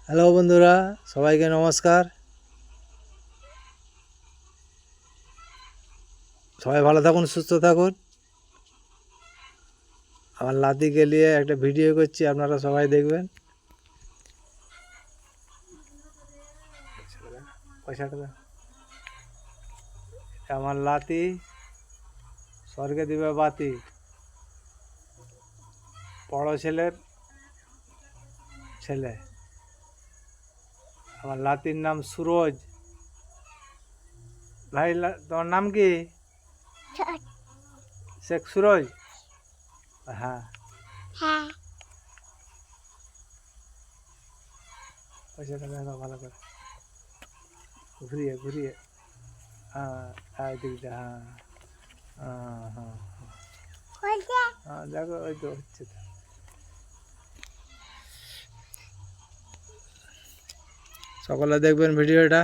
Hello বন্ধুরা, সবাইকে নমস্কার। সবাই ভালো থাকুন, সুস্থ থাকুন। আমার নাতিকে নিয়ে একটা ভিডিও করছি, আপনারা সবাই দেখবেন। পয়সাটা দাও। আমার নাতি স্বর্গে দিবে বাতি, বড় ছেলের ছেলে। আমার নাতির নাম সুরজ। ভাই, তোমার নাম কি? শেখ সুরজ। হ্যাঁ, পয়সাটা দেখো ভালো করে, ঘুরিয়ে ঘুরিয়ে। হ্যাঁ, দিকটা। হ্যাঁ হ্যাঁ হ্যাঁ হ্যাঁ, দেখো ওই তো হচ্ছে তো। সকলে দেখবেন ভিডিওটা।